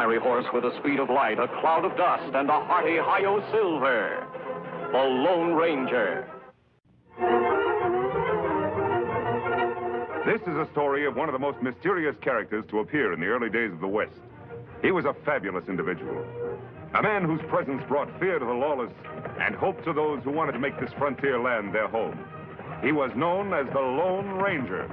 fiery horse with the speed of light, a cloud of dust, and a hearty Hi-Yo Silver, the Lone Ranger. This is a story of one of the most mysterious characters to appear in the early days of the West. He was a fabulous individual, a man whose presence brought fear to the lawless and hope to those who wanted to make this frontier land their home. He was known as the Lone Ranger.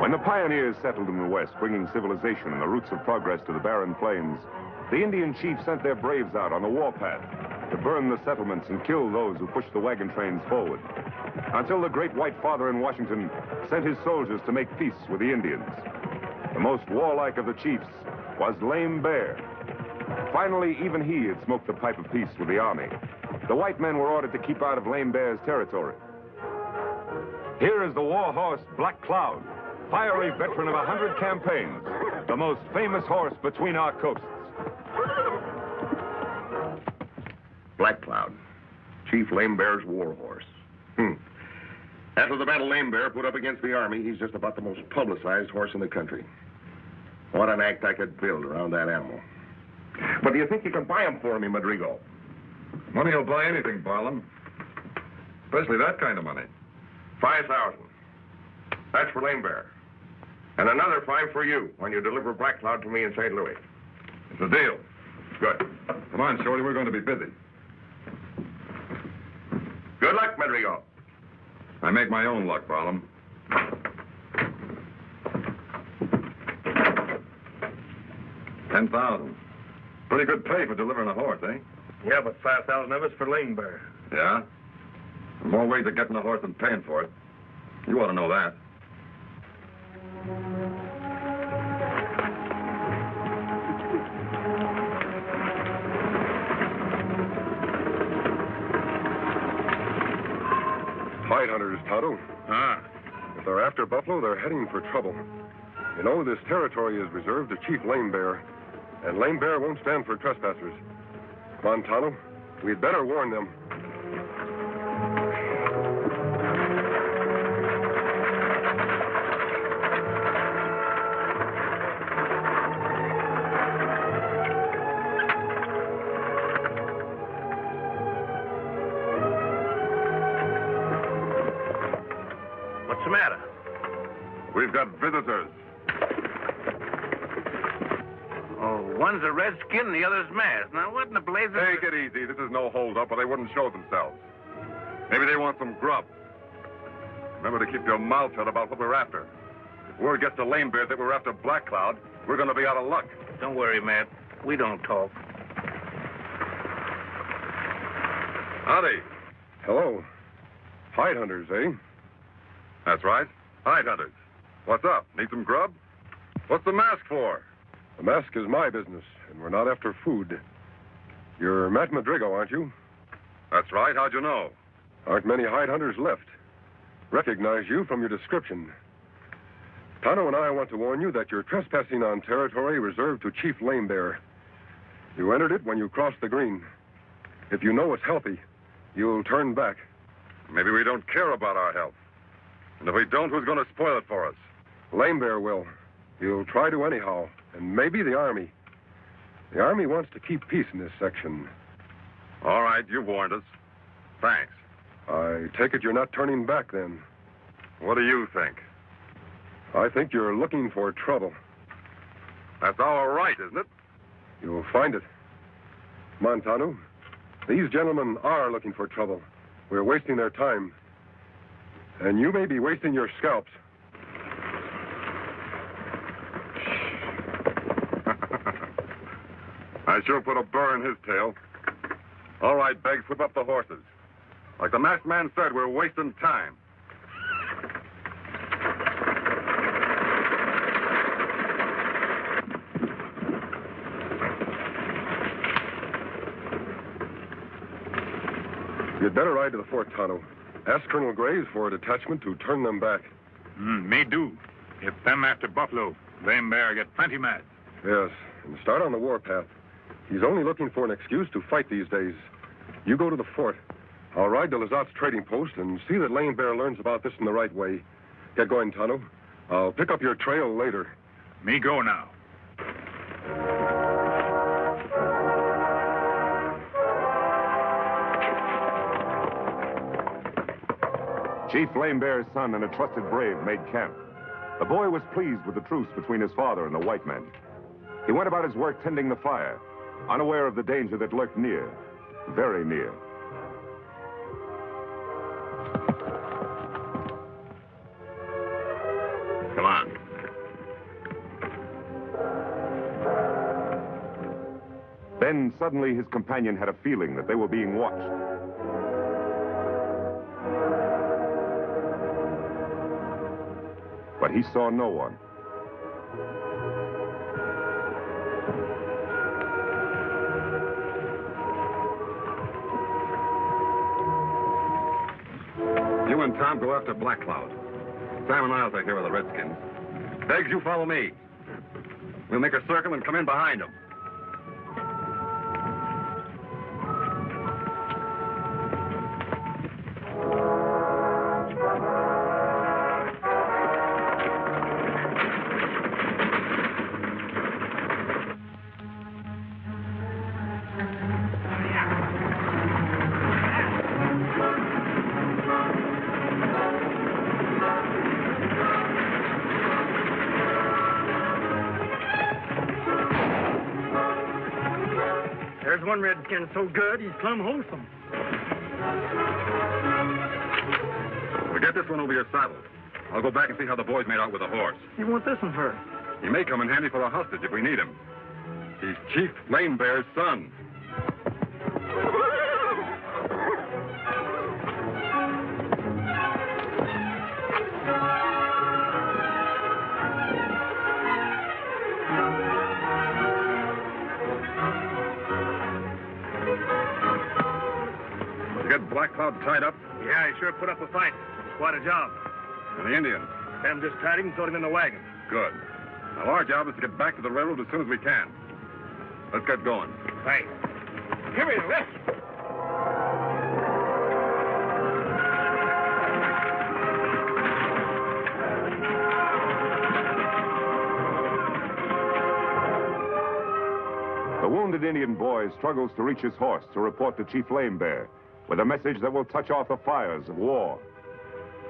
When the pioneers settled in the West, bringing civilization and the roots of progress to the barren plains, the Indian chiefs sent their braves out on the warpath to burn the settlements and kill those who pushed the wagon trains forward, until the great white father in Washington sent his soldiers to make peace with the Indians. The most warlike of the chiefs was Lame Bear. Finally, even he had smoked the pipe of peace with the army. The white men were ordered to keep out of Lame Bear's territory. Here is the war horse Black Cloud, fiery veteran of 100 campaigns, the most famous horse between our coasts. Black Cloud, Chief Lame Bear's war horse. After the battle Lame Bear put up against the army, he's just about the most publicized horse in the country. What an act I could build around that animal. But do you think you can buy him for me, Madrigal? Money will buy anything, Barlum. Especially that kind of money. 5,000. That's for Lame Bear. And another 5 for you when you deliver Black Cloud to me in St. Louis. It's a deal. Good. Come on, Shorty, we're going to be busy. Good luck, Madrigal. I make my own luck, Barlum. 10,000. Pretty good pay for delivering a horse, eh? Yeah, but 5,000 of it's for Lame Bear. Yeah? More ways of getting a horse than paying for it. You ought to know that. Hide hunters, Tonto. If they're after buffalo, they're heading for trouble. You know, this territory is reserved to Chief Lame Bear, and Lame Bear won't stand for trespassers. Come on, Tonto. We'd better warn them. What's the matter? We've got visitors. Oh, one's a redskin and the other's masked. Now, what in the blazes... Take it easy. This is no hold-up, or they wouldn't show themselves. Maybe they want some grub. Remember to keep your mouth shut about what we're after. If word gets to Lame Bear that we're after Black Cloud, we're going to be out of luck. Don't worry, Matt. We don't talk. Howdy. Hello. Hide hunters, eh? That's right. Hide hunters. What's up? Need some grub? What's the mask for? The mask is my business, and we're not after food. You're Matt Madrigal, aren't you? That's right. How'd you know? Aren't many hide hunters left. Recognize you from your description. Tonto and I want to warn you that you're trespassing on territory reserved to Chief Lame Bear. You entered it when you crossed the green. If you know it's healthy, you'll turn back. Maybe we don't care about our health. And if we don't, who's going to spoil it for us? Lame Bear will. He'll try to anyhow, and maybe the Army. The Army wants to keep peace in this section. All right, you warned us. Thanks. I take it you're not turning back, then. What do you think? I think you're looking for trouble. That's our right, isn't it? You'll find it. Montano, these gentlemen are looking for trouble. We're wasting their time. And you may be wasting your scalps. I sure put a burr in his tail. All right, Beggs, whip up the horses. Like the masked man said, we're wasting time. You'd better ride to the fort, Tonto. Ask Colonel Graves for a detachment to turn them back. Me do. If them after buffalo, Lame Bear get plenty mad. Yes, and start on the warpath. He's only looking for an excuse to fight these days. You go to the fort. I'll ride to Lazat's trading post and see that Lame Bear learns about this in the right way. Get going, Tonto. I'll pick up your trail later. Me go now. Chief Lame Bear's son and a trusted brave made camp. The boy was pleased with the truce between his father and the white men. He went about his work tending the fire, unaware of the danger that lurked near, very near. Come on. Then suddenly his companion had a feeling that they were being watched. But he saw no one. You and Tom go after Black Cloud. Sam and I'll take care of the Redskins. Beggs, you follow me. We'll make a circle and come in behind them. There's one redskin so good, he's plumb wholesome. We'll get this one over your saddle. I'll go back and see how the boys made out with the horse. You want this one for? He may come in handy for a hostage if we need him. He's Chief Lame Bear's son. Get Black Cloud tied up? Yeah, he sure put up a fight. It's quite a job. And the Indian? Sam just tied him and threw him in the wagon. Good. Now, our job is to get back to the railroad as soon as we can. Let's get going. Hey, give me this. The wounded Indian boy struggles to reach his horse to report to Chief Lame Bear with a message that will touch off the fires of war.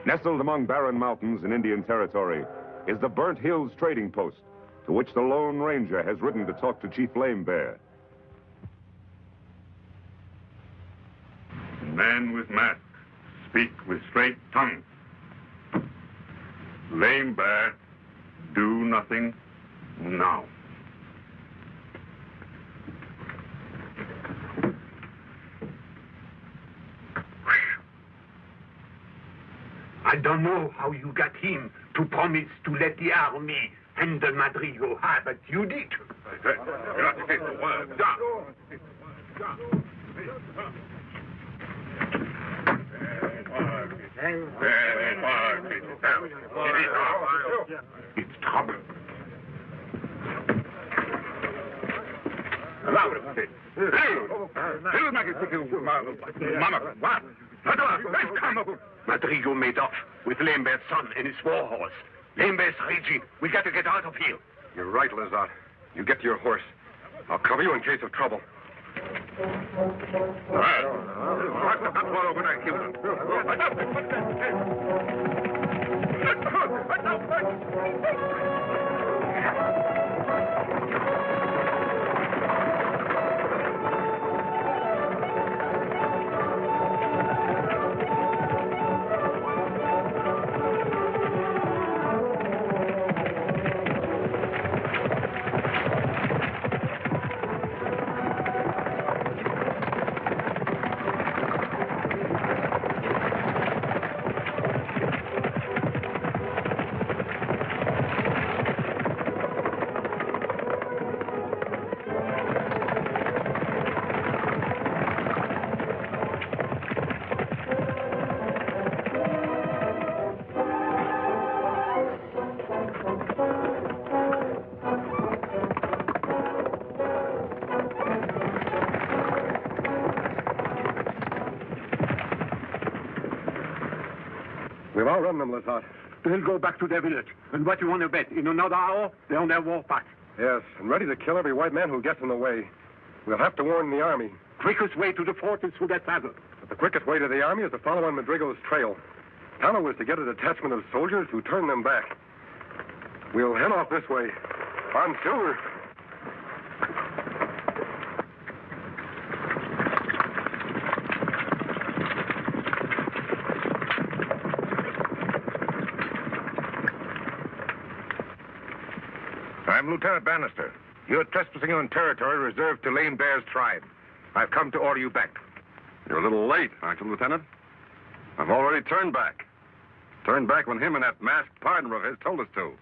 Nestled among barren mountains in Indian territory is the Burnt Hills Trading Post, to which the Lone Ranger has ridden to talk to Chief Lame Bear. Man with mask, speak with straight tongue. Lame Bear, do nothing now. I don't know how you got him to promise to let the army handle Madrigo, but you did. It's trouble. Madrigo made off with Lame Bear's son and his war horse. Lame Bear's raging. We got to get out of here. You're right, Lazat. You get to your horse. I'll cover you in case of trouble. We've outrun them, Lazat. They'll go back to their village. And what you want to bet? In another hour, they're on their war path. Yes, and ready to kill every white man who gets in the way. We'll have to warn the army. Quickest way to the fort is through that saddle. But the quickest way to the army is to follow on Madrigo's trail. Tano was to get a detachment of soldiers who turn them back. We'll head off this way. On Silver. I'm Lieutenant Bannister. You're trespassing on territory reserved to Lame Bear's tribe. I've come to order you back. You're a little late, aren't you, Lieutenant? I've already turned back. Turned back when him and that masked partner of his told us to.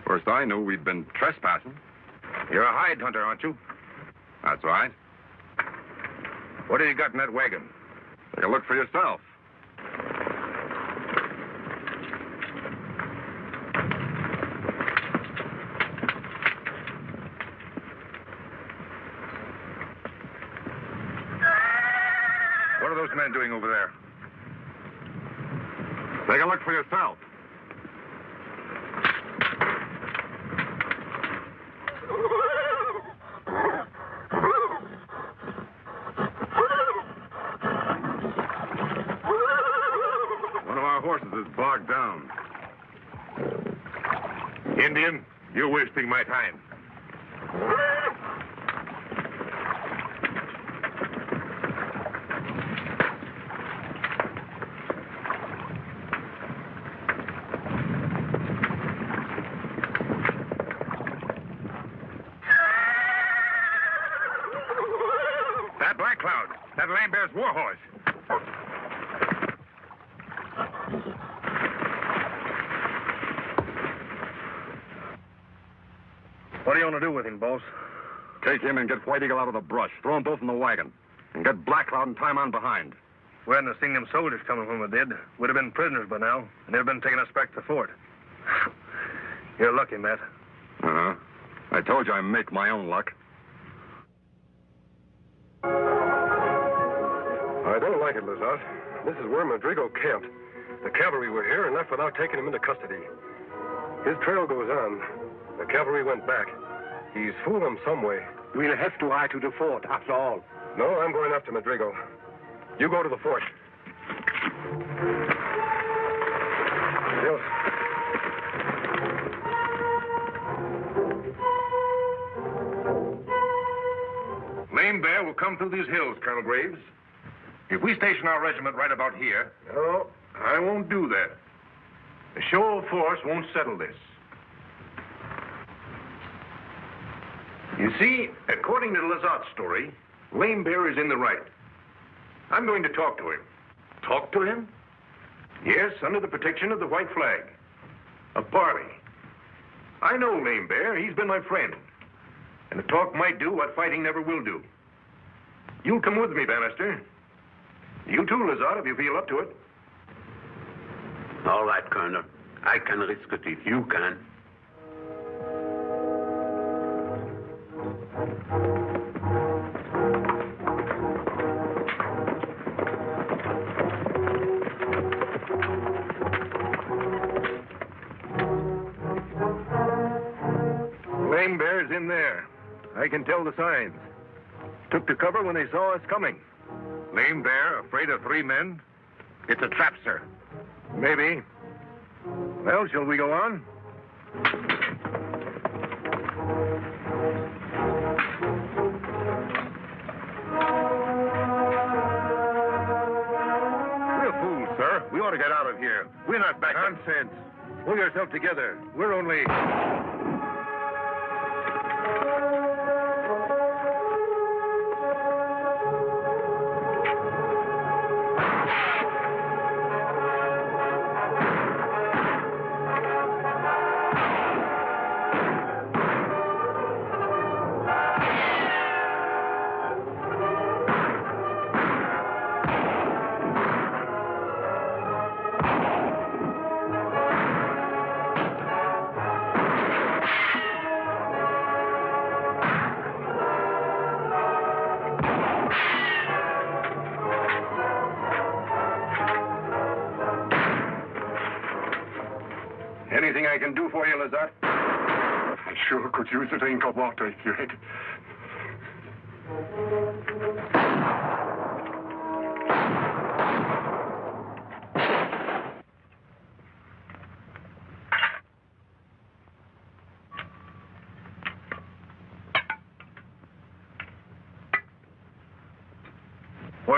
First I knew we'd been trespassing. You're a hide hunter, aren't you? That's right. What have you got in that wagon? Take a look for yourself. What are those men doing over there? Take a look for yourself. One of our horses is bogged down. Indian, you're wasting my time. That Black Cloud, that Lame Bear's war horse. What do you want to do with him, boss? Take him and get White Eagle out of the brush. Throw them both in the wagon. And get Black Cloud and tie him on behind. We hadn't seen them soldiers coming when we did. We'd have been prisoners by now, and they'd have been taking us back to the fort. You're lucky, Matt. Uh-huh. I told you I make my own luck. I don't like it, Lazat. This is where Madrigo camped. The cavalry were here and left without taking him into custody. His trail goes on. The cavalry went back. He's fooled them some way. We'll have to ride to the fort, after all. No, I'm going after Madrigo. You go to the fort. Yes. Lame Bear will come through these hills, Colonel Graves. If we station our regiment right about here... No, I won't do that. A show of force won't settle this. You see, according to Lazat's story, Lame Bear is in the right. I'm going to talk to him. Talk to him? Yes, under the protection of the white flag. A parley. I know Lame Bear. He's been my friend. And a talk might do what fighting never will do. You'll come with me, Bannister. You too, Lazat, if you feel up to it. All right, Colonel. I can risk it if you can. Lame Bear's in there. I can tell the signs. Took to cover when they saw us coming. Lame Bear, afraid of 3 men? It's a trap, sir. Maybe. Well, shall we go on? We're fools, sir. We ought to get out of here. We're not back. Nonsense. Pull yourself together. We're only... Anything I can do for you, Lazat? I sure could use a drink of water if you had.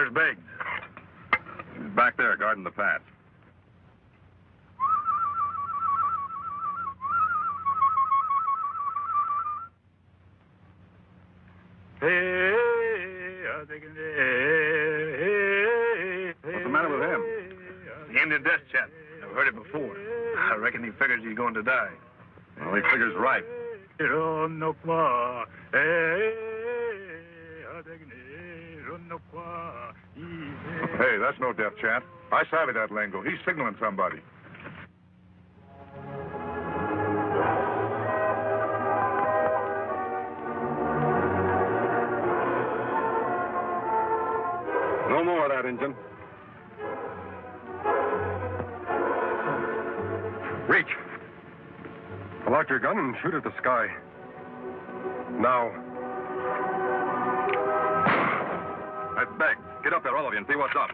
Where's Beggs? He's back there guarding the pass. What's the matter with him? The Indian death chant. Never heard it before. I reckon he figures he's going to die. Well, he figures right. Hey, that's no death chant. I savvy that lingo. He's signaling somebody. No more of that, Injun. Reach. Pull out your gun and shoot at the sky. Now. That's Beggs. Get up there, all of you, and see what's up.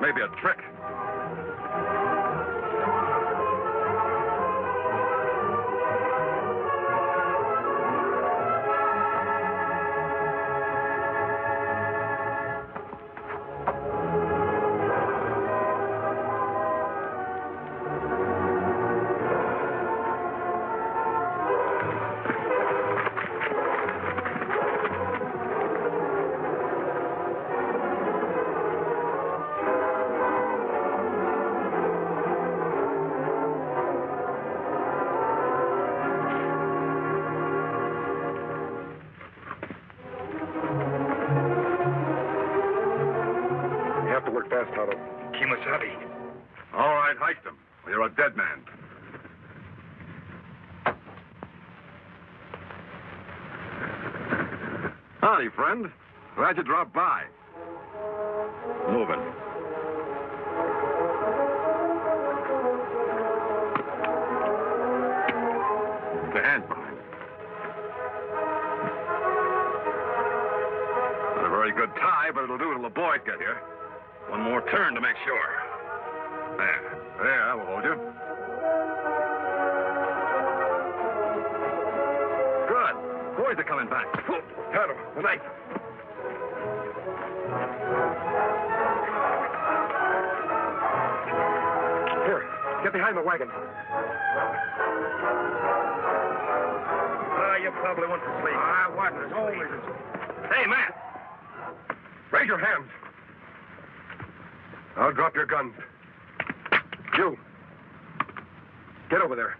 Maybe a trick. Kimasabi. All right, hike him. Or you're a dead man. Howdy, friend. Glad you dropped by. Moving. The hands behind. Not a very good tie, but it'll do till the boys get here. One more turn to make sure. There, I will hold you. Good. Boys are coming back. Tonto, the knife. Here, get behind the wagon. You probably went to sleep. I wasn't asleep. Hey, man. Raise your hands. I'll drop your guns. You. Get over there.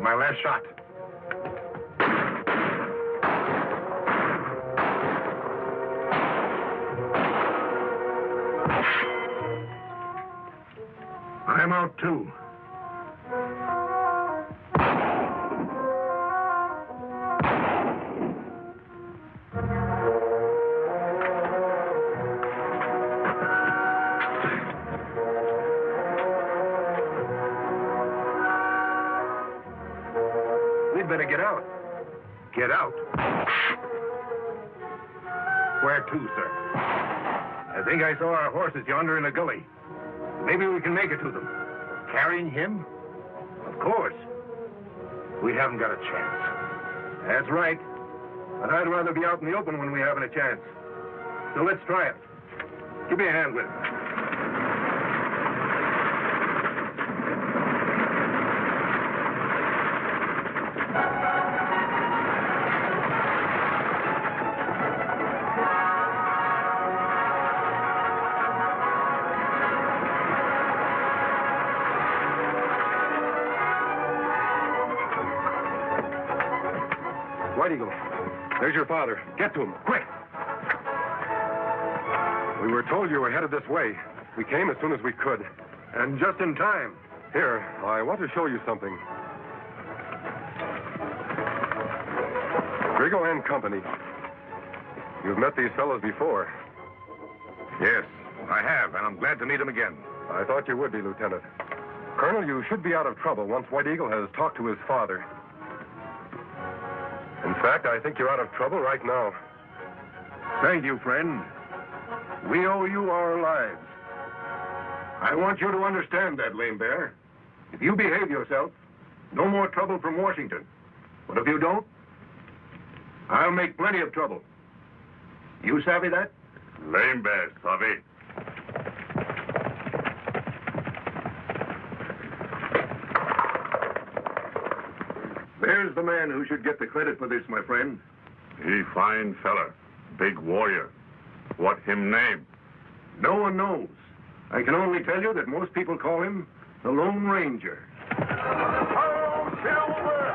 My last shot. I'm out too. We'd better get out. Get out? Where to, sir? I think I saw our horses yonder in the gully. Maybe we can make it to them. Carrying him? Of course. We haven't got a chance. That's right. But I'd rather be out in the open when we haven't a chance. So let's try it. Give me a hand with it. White Eagle, there's your father. Get to him, quick. We were told you were headed this way. We came as soon as we could. And just in time. Here, I want to show you something. Grigo and Company. You've met these fellows before. Yes, I have, and I'm glad to meet him again. I thought you would be, Lieutenant. Colonel, you should be out of trouble once White Eagle has talked to his father. In fact, I think you're out of trouble right now. Thank you, friend. We owe you our lives. I want you to understand that, Lame Bear. If you behave yourself, no more trouble from Washington. But if you don't, I'll make plenty of trouble. You savvy that? Lame Bear, savvy. There's the man who should get the credit for this, my friend. He fine fella. Big warrior. What him name? No one knows. I can only tell you that most people call him the Lone Ranger. Ho, Silver!